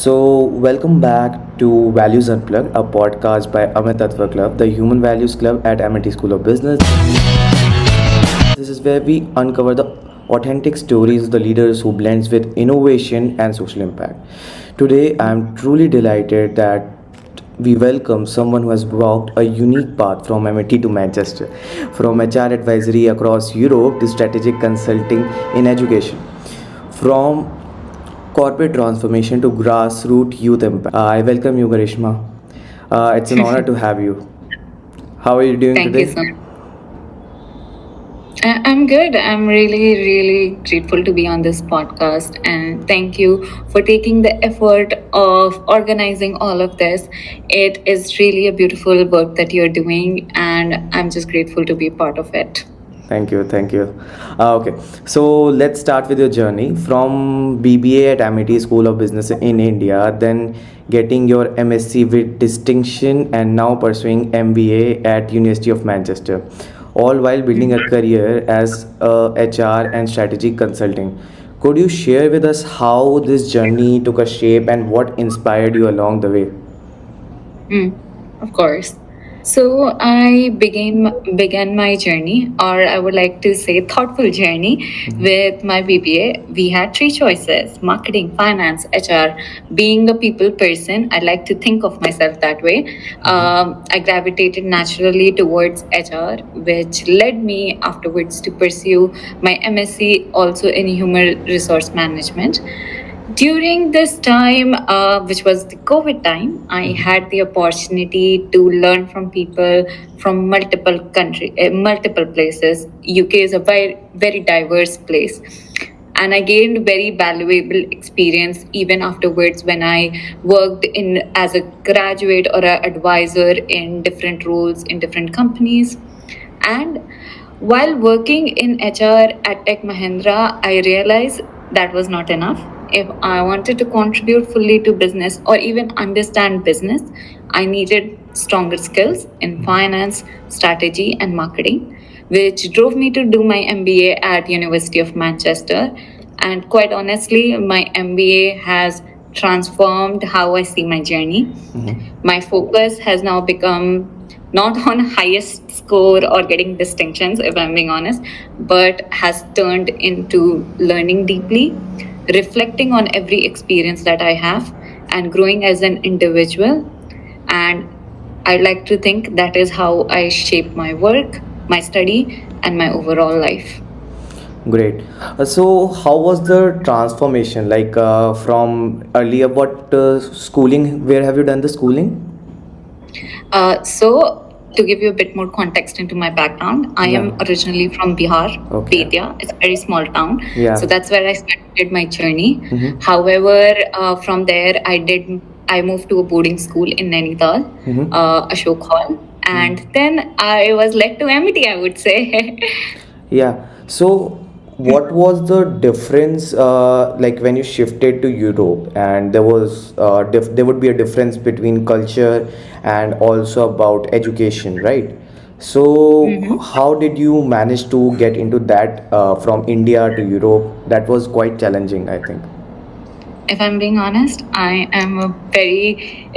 Welcome back to Values Unplugged, a podcast by Amit Tatva Club, the Human Values Club at MIT School of Business. This is where we uncover the authentic stories of the leaders who blends with innovation and social impact. Today, I am truly delighted that we welcome someone who has walked a unique path from MIT to Manchester, from HR advisory across Europe to strategic consulting in education, from corporate transformation to grassroots youth impact. I welcome you, Garishma. It's an honor to have you. How are you doing Thank you today? so much. I'm good. I'm really, really grateful to be on this podcast. And thank you for taking the effort of organizing all of this. It is really a beautiful work that you're doing, and I'm just grateful to be part of it. Thank you, thank you. Okay, so let's start with your journey from BBA at MIT School of Business in India, then getting your MSc with distinction, and now pursuing MBA at University of Manchester, all while building a career as a HR and strategy consulting. Could you share with us how this journey took a shape and what inspired you along the way? Mm, of course. So I began my journey, or I would like to say thoughtful journey, with my BBA. We had three choices: marketing, finance, HR. Being a people person, I like to think of myself that way. I gravitated naturally towards HR, which led me afterwards to pursue my MSc also in human resource management. During this time, which was the COVID time, I had the opportunity to learn from people from multiple places. UK is a very diverse place, and I gained very valuable experience even afterwards when I worked in as a graduate or an advisor in different roles in different companies. And while working in HR at Tech Mahindra, I realized that was not enough. If I wanted to contribute fully to business or even understand business, I needed stronger skills in finance, strategy, and marketing, which drove me to do my MBA at University of Manchester. And quite honestly, my MBA has transformed how I see my journey. My focus has now become not on highest score or getting distinctions, if I'm being honest, but has turned into learning deeply, reflecting on every experience that I have, and growing as an individual. And I like to think that is how I shape my work, my study, and my overall life. Great. How was the transformation? From earlier, what schooling? Where have you done the schooling? So, to give you a bit more context into my background, I Yeah. am originally from Bihar, Okay. Betia. It's a very small town. Yeah. So that's where I started my journey. Mhm. However, from there, I moved to a boarding school in Nainital, Mhm. Ashok Hall, and then I was led to MIT, I would say. Yeah. So, what was the difference, like when you shifted to Europe, and there would be a difference between culture and also about education, right? So, Mhm. how did you manage to get into that from India to Europe? That was quite challenging, I think. If I'm being honest, I am a very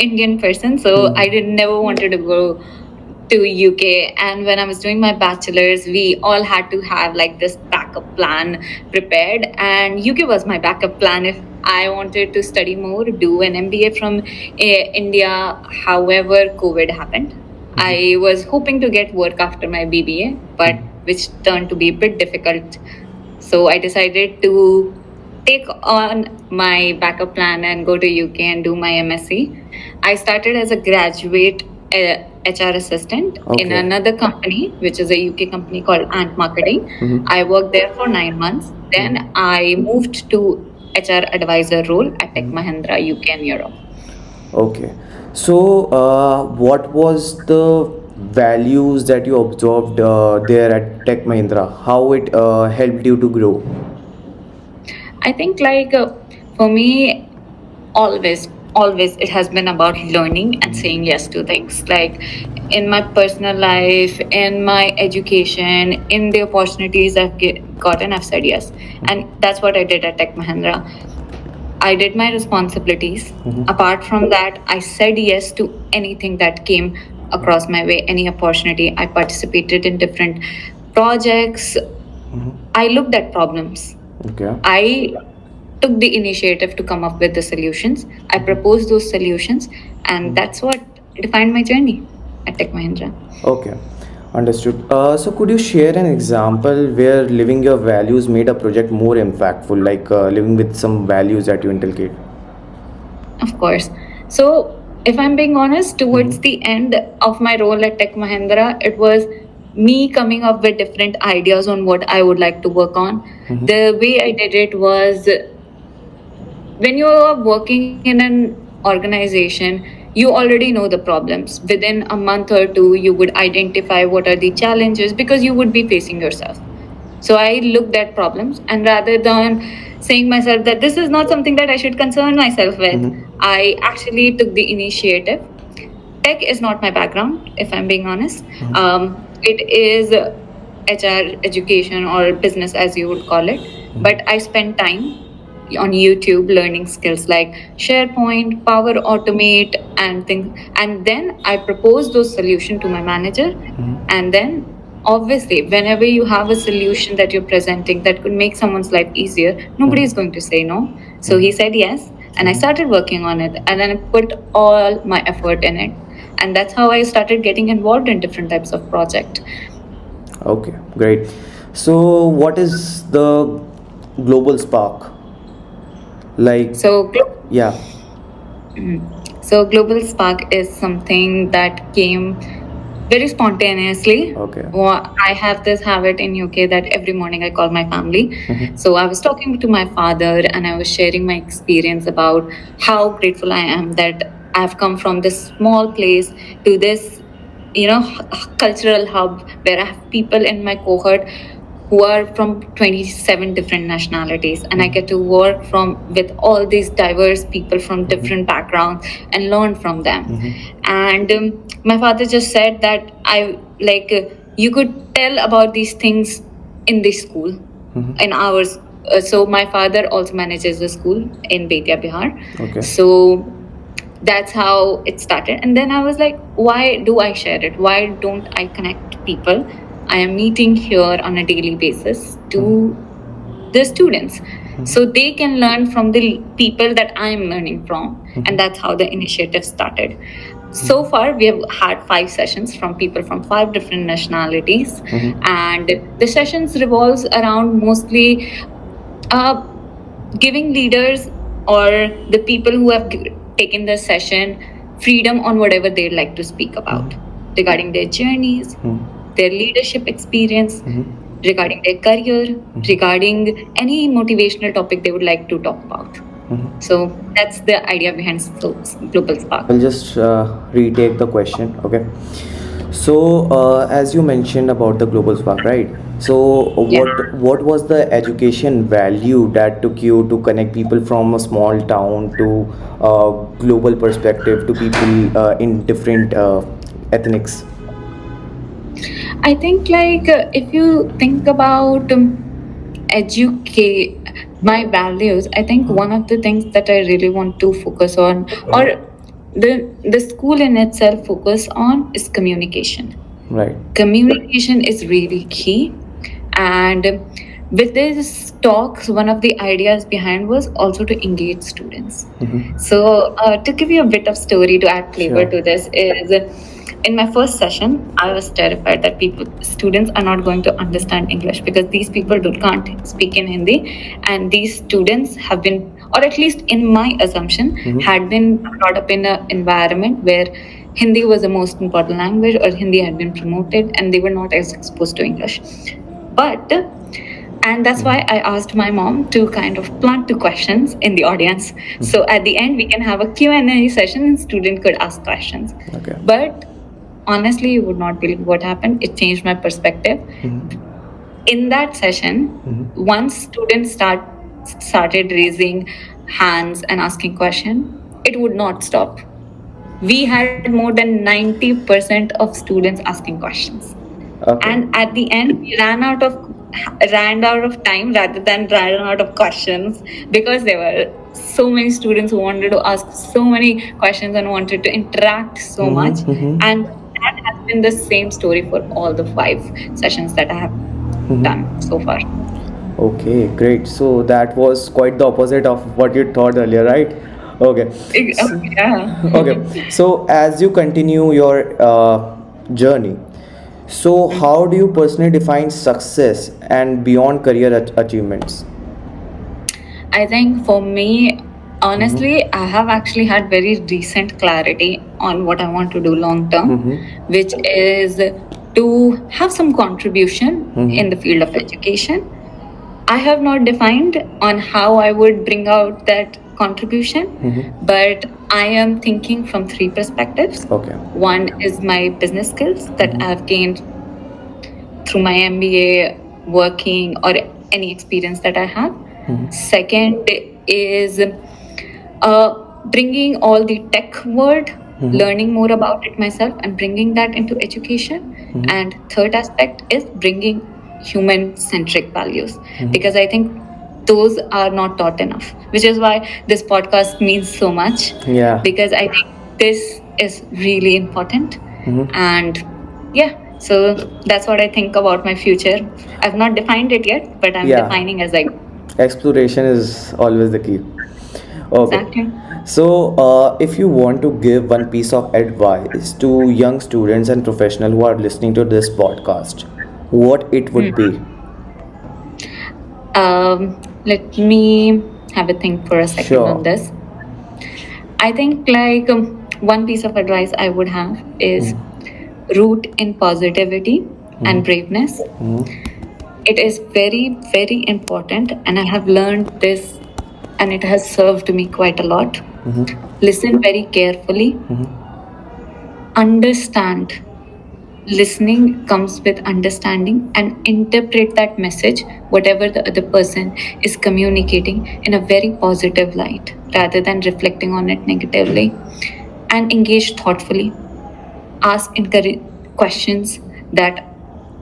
Indian person, so I did never wanted to go to UK. And when I was doing my bachelor's, we all had to have like this backup plan prepared, and UK was my backup plan if I wanted to study more, do an MBA from India. However, COVID happened. I was hoping to get work after my BBA, but which turned to be a bit difficult. So I decided to take on my backup plan and go to UK and do my MSc. I started as a graduate HR assistant in Okay. another company, which is a UK company called Ant Marketing. I worked there for 9 months. Then I moved to HR advisor role at Tech Mahindra, UK and Europe. Okay. What was the values that you observed there at Tech Mahindra? How it helped you to grow? I think for me, always it has been about learning and saying yes to things. Like in my personal life, in my education, in the opportunities I've gotten, I've said yes, and that's what I did at Tech Mahindra. I did my responsibilities. Apart from that, I said yes to anything that came across my way, any opportunity. I participated in different projects. I looked at problems. Okay. I took the initiative to come up with the solutions. I proposed those solutions, and that's what defined my journey at Tech Mahindra. Okay, understood. So, could you share an example where living your values made a project more impactful, like living with some values that you inculcate? Of course. So, if I'm being honest, towards the end of my role at Tech Mahindra, it was me coming up with different ideas on what I would like to work on. The way I did it was when you are working in an organization, you already know the problems. Within a month or two, you would identify what are the challenges because you would be facing yourself. So I looked at problems, and rather than saying myself that this is not something that I should concern myself with, I actually took the initiative. Tech is not my background, if I'm being honest. It is HR, education, or business, as you would call it. But I spent time on YouTube learning skills like SharePoint, Power Automate, and things. And then I proposed those solutions to my manager. And then, obviously, whenever you have a solution that you're presenting that could make someone's life easier, nobody is going to say no. So he said yes, and I started working on it, and then I put all my effort in it, and that's how I started getting involved in different types of project. Okay, great. So, what is the global spark? Like, So, yeah. so Global Spark is something that came very spontaneously. Okay. I have this habit in UK that every morning I call my family. So I was talking to my father and I was sharing my experience about how grateful I am that I've come from this small place to this, cultural hub where I have people in my cohort who are from 27 different nationalities, and I get to work with all these diverse people from different backgrounds and learn from them. And my father just said that you could tell about these things in this school, in ours. So my father also manages a school in Betia, Bihar. Okay. So that's how it started, and then I was like, why do I share it? Why don't I connect people I am meeting here on a daily basis to the students, so they can learn from the people that I am learning from? And that's how the initiative started. So far we have had 5 sessions from people from 5 different nationalities, and the sessions revolves around mostly giving leaders or the people who have taken the session freedom on whatever they'd like to speak about regarding their journeys, their leadership experience, regarding their career, regarding any motivational topic they would like to talk about. So that's the idea behind Global Spark. I'll just retake the question. Okay. So, as you mentioned about the global spark, right? So, Yeah. what was the education value that took you to connect people from a small town to global perspective to people in different ethnics? I think if you think about educate my values, I think one of the things that I really want to focus on, or the school in itself focus on, is communication. Right. Communication is really key, and with this talks, one of the ideas behind was also to engage students. So to give you a bit of story to add flavor Sure. to this is, in my first session I was terrified that students are not going to understand English because these people can't speak in Hindi, and these students have been, or at least in my assumption, had been brought up in an environment where Hindi was the most important language, or Hindi had been promoted, and they were not as exposed to English. And that's why I asked my mom to kind of plant 2 questions in the audience. So at the end, we can have a Q&A session and student could ask questions. Okay. But honestly, you would not believe what happened. It changed my perspective. In that session, once students started raising hands and asking questions, it would not stop. We had more than 90% of students asking questions. Okay. And at the end, we ran out of ran out of time rather than ran out of questions, because there were so many students who wanted to ask so many questions and wanted to interact so much. And that has been the same story for all the 5 sessions that I have done so far. Okay, great. So that was quite the opposite of what you thought earlier, right? Okay. Yeah. Okay. So as you continue your journey, so how do you personally define success and beyond career achievements? I think for me, honestly, I have actually had very recent clarity on what I want to do long term, which is to have some contribution in the field of education. I have not defined on how I would bring out that contribution, but I am thinking from 3 perspectives. Okay. One is my business skills that I have gained through my MBA, working, or any experience that I have. Second is bringing all the tech world, learning more about it myself, and bringing that into education. And third aspect is bringing human centric values, because I think those are not taught enough, which is why this podcast means so much. Yeah. Because I think this is really important. And yeah, so that's what I think about my future. I've not defined it yet, but I'm Yeah. defining as I go. Exploration is always the key. Okay. Exactly. So, if you want to give one piece of advice to young students and professionals who are listening to this podcast, what it would be? Let me have a think for a second Sure. on this. I think like one piece of advice I would have is root in positivity and braveness. It is very, very important, and I have learned this, and it has served me quite a lot. Listen very carefully. Understand. Listening comes with understanding, and interpret that message, whatever the other person is communicating, in a very positive light rather than reflecting on it negatively. And engage thoughtfully. Ask encourage questions that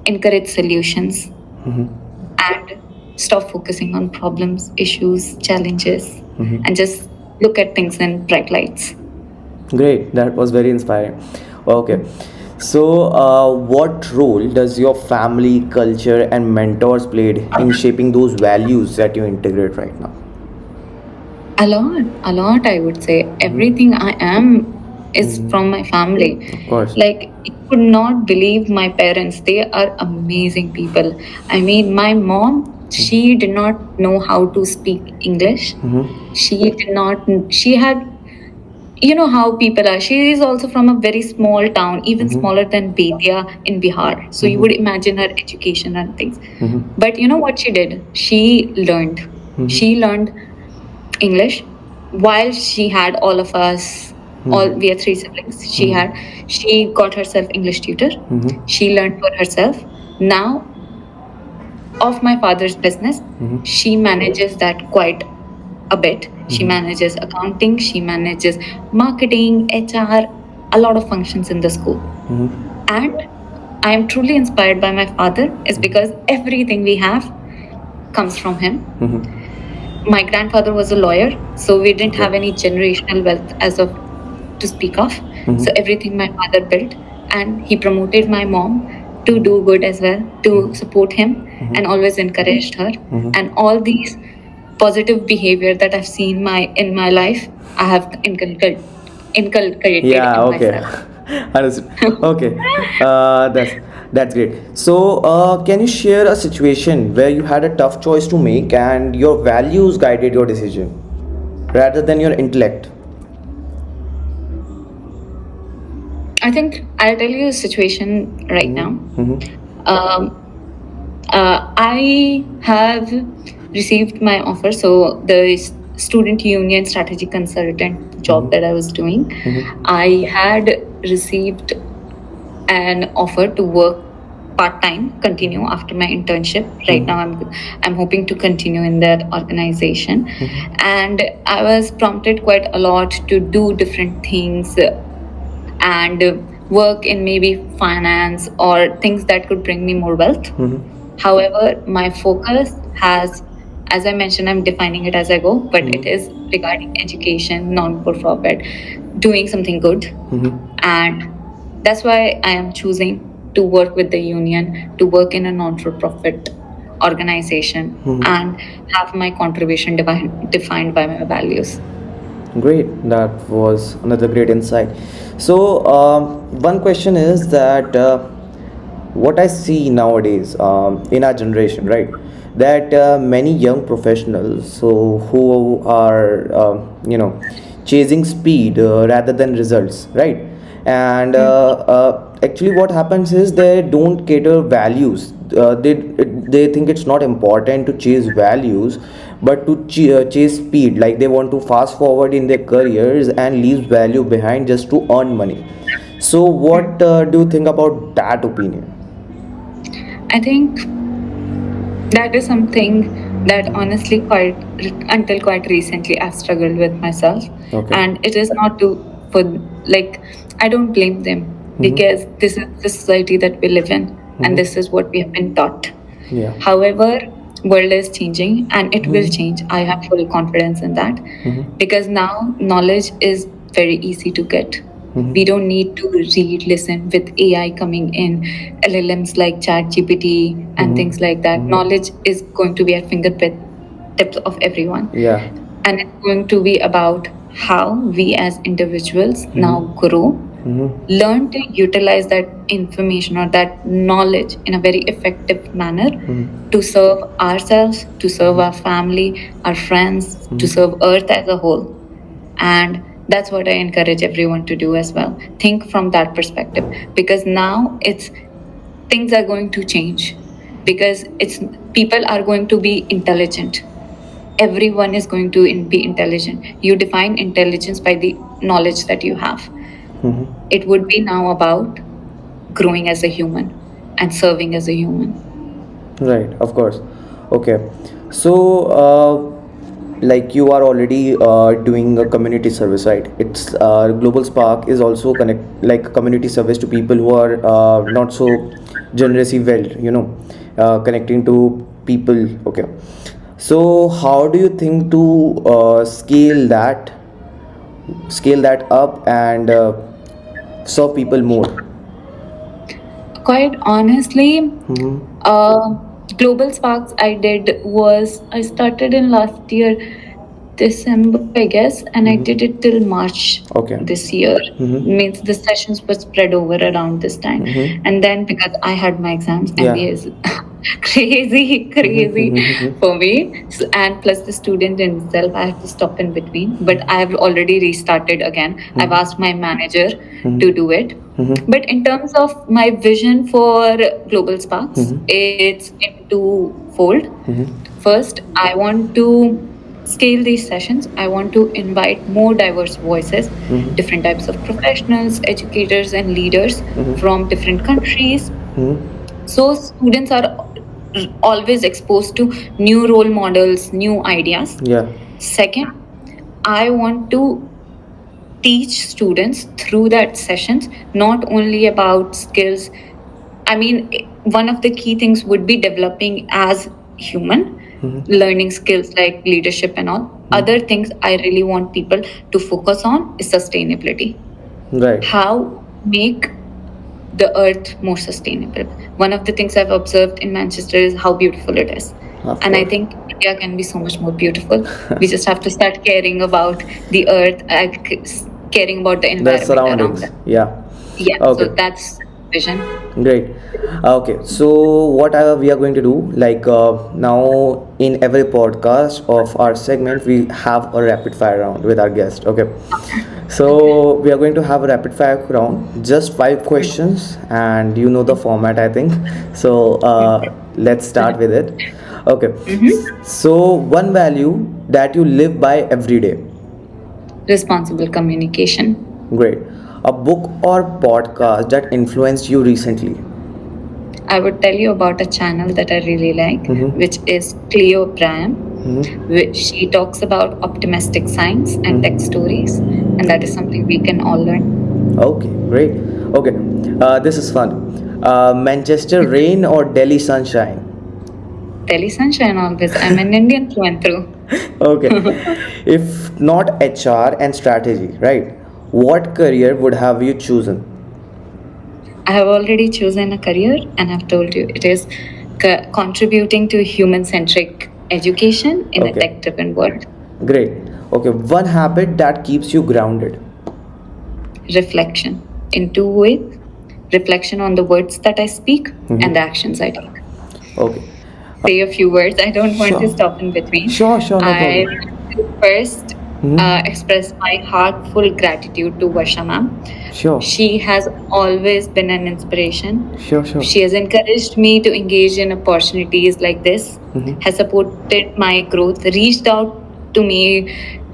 encourage solutions, and stop focusing on problems, issues, challenges, and just look at things in bright lights. Great, that was very inspiring. Okay, so what role does your family, culture, and mentors played in shaping those values that you integrate right now? A lot, I would say. Everything I am is from my family. Of course. Like, you could not believe my parents. They are amazing people. I mean, my mom, she did not know how to speak English. She did not, she had, you know how people are. She is also from a very small town, even smaller than Betia in Bihar. So you would imagine her education and things. But you know what she did? She learned. She learned English while she had all of us. All we are 3 siblings. She got herself English tutor. She learned for herself. Now, of my father's business, she manages that quite a bit. She manages accounting, she manages marketing, HR, a lot of functions in the school. And I am truly inspired by my father, is because everything we have comes from him. My grandfather was a lawyer, so we didn't have any generational wealth as of to speak of. So everything my father built, and he promoted my mom to do good as well, to support him, and always encouraged her. And all these positive behavior that I've seen in my life, I have inculcated Yeah, in okay. myself. Understood. Okay, that's great. So, can you share a situation where you had a tough choice to make and your values guided your decision rather than your intellect? I think I'll tell you a situation right now. Um, I have received my offer. So the student union strategy consultant job that I was doing, I had received an offer to work part-time, continue after my internship. Right now I'm hoping to continue in that organization. And I was prompted quite a lot to do different things, and work in maybe finance or things that could bring me more wealth. However, my focus has, as I mentioned, I'm defining it as I go, but it is regarding education, non for profit, doing something good. And that's why I am choosing to work with the union, to work in a non for profit organization, and have my contribution defined by my values. Great, that was another great insight. So, one question is that what I see nowadays in our generation, right? That many young professionals so who are chasing speed rather than results, right? And actually, what happens is they don't cater values. They think it's not important to chase values, but to chase speed. Like they want to fast forward in their careers and leave value behind just to earn money. So, what do you think about that opinion? I think that is something that honestly quite until quite recently I've struggled with myself. Okay. And it is not to for like I don't blame them because this is the society that we live in and this is what we have been taught. Yeah. However, world is changing and it will change. I have full confidence in that because now knowledge is very easy to get. We don't need to read, listen with AI coming in, LLMs like ChatGPT and things like that. Knowledge is going to be at fingertips of everyone. Yeah. And it's going to be about how we as individuals now grow, learn to utilize that information or that knowledge in a very effective manner to serve ourselves, to serve our family, our friends, to serve Earth as a whole. And that's what I encourage everyone to do as well. Think from that perspective because now it's things are going to change because it's people are going to be intelligent. Everyone is going to be intelligent. You define intelligence by the knowledge that you have. It would be now about growing as a human and serving as a human. Right, of course. Okay. So, like you are already doing a community service, right? It's Global Spark is also connect like community service to people who are not so generously well, connecting to people. Okay. So, how do you think to scale that up and serve people more? Quite honestly, uh, Global Sparks I did was I started in last year, December, I guess, and I did it till March Okay. this year. Means the sessions were spread over around this time. And then because I had my exams, Yeah. MBA is crazy for me. So, and plus the student in itself, I had to stop in between. But I have already restarted again. I've asked my manager to do it. But in terms of my vision for Global Sparks, it's in twofold. First, I want to scale these sessions. I want to invite more diverse voices, different types of professionals, educators, and leaders from different countries. So students are always exposed to new role models, new ideas. Yeah. Second, I want to teach students through that sessions not only about skills. I mean, one of the key things would be developing as human, learning skills like leadership and all. Other things I really want people to focus on is sustainability. Right. How make the earth more sustainable. One of the things I've observed in Manchester is how beautiful it is. Of And I course. think India can be so much more beautiful. We just have to start caring about the earth, caring about the The environment around surroundings. us. Yeah. Yeah, Okay. so that's vision. Great. Okay, so what we are going to do, like now in every podcast of our segment, we have a rapid fire round with our guest. Okay, so we are going to have a rapid fire round, just 5 questions, and you know the format, I think. So let's start with it. Okay, so one value that you live by every day. Responsible communication. Great. A book or podcast that influenced you recently. I would tell you about a channel that I really like, which is Cleo Prime, which she talks about optimistic science and tech stories, and that is something we can all learn. Okay, great. Okay, this is fun. Manchester rain or Delhi sunshine? Delhi sunshine always. I'm an Indian through and through. Okay. If not HR and strategy, right? What career would have you chosen? I have already chosen a career, and I've told you it is contributing to human centric education in a Okay. tech driven world. Great. Okay. One habit that keeps you grounded. Reflection in two ways: reflection on the words that I speak Mhm. and the actions I take. Okay. Say a few words. I don't want to Sure. stop in between. Sure, sure, no I problem. want to first Mhm. express my heartful gratitude to Varsha ma'am. Sure. She has always been an inspiration. Sure, sure. She has encouraged me to engage in opportunities like this, Mhm. has supported my growth, reached out to me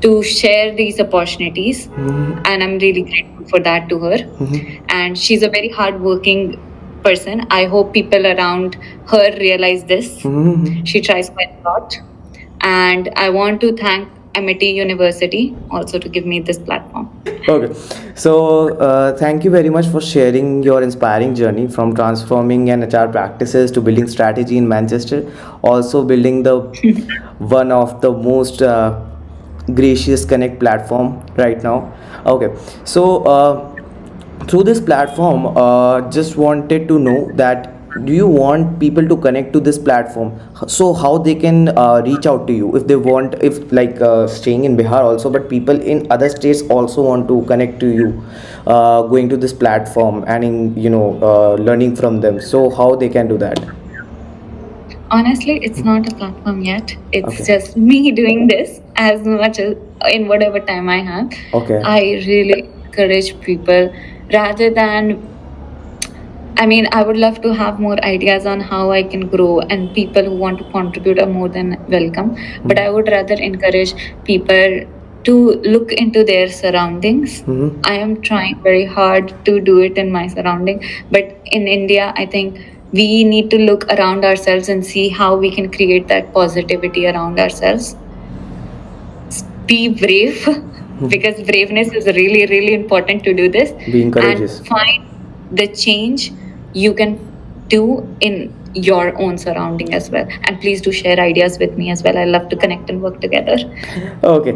to share these opportunities, Mhm. and I'm really grateful for that to her. Mhm. And she's a very hardworking person. I hope people around her realize this. Mhm. She tries quite a lot. And I want to thank MIT University also to give me this platform. Okay, so thank you very much for sharing your inspiring journey from transforming an HR practices to building strategy in Manchester, also building the one of the most gracious connect platform right now. Okay, so through this platform, just wanted to know that do you want people to connect to this platform, so how they can reach out to you if they want, if like staying in Bihar also, but people in other states also want to connect to you, going to this platform and in learning from them, so how they can do that? Honestly, it's not a platform yet. It's Okay. just me doing this as much as in whatever time I have. Okay. I really encourage people rather than, I mean, I would love to have more ideas on how I can grow, and people who want to contribute are more than welcome. But I would rather encourage people to look into their surroundings. Mhm. I am trying very hard to do it in my surrounding, but in India, I think we need to look around ourselves and see how we can create that positivity around ourselves. Be brave because braveness is really, really important to do this, Being and courageous. find the change you can do in your own surrounding as well. And please do share ideas with me as well. I love to connect and work together. Okay,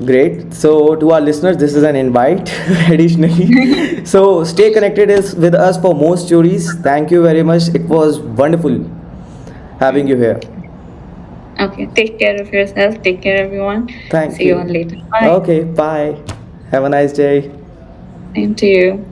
great. So, to our listeners, this is an invite additionally. So, stay connected is with us for more stories. Thank you very much. It was wonderful having you here. Okay, take care of yourself. Take care, everyone. Thank See you you. on later. Bye. Okay, bye. Have a nice day. Same to you.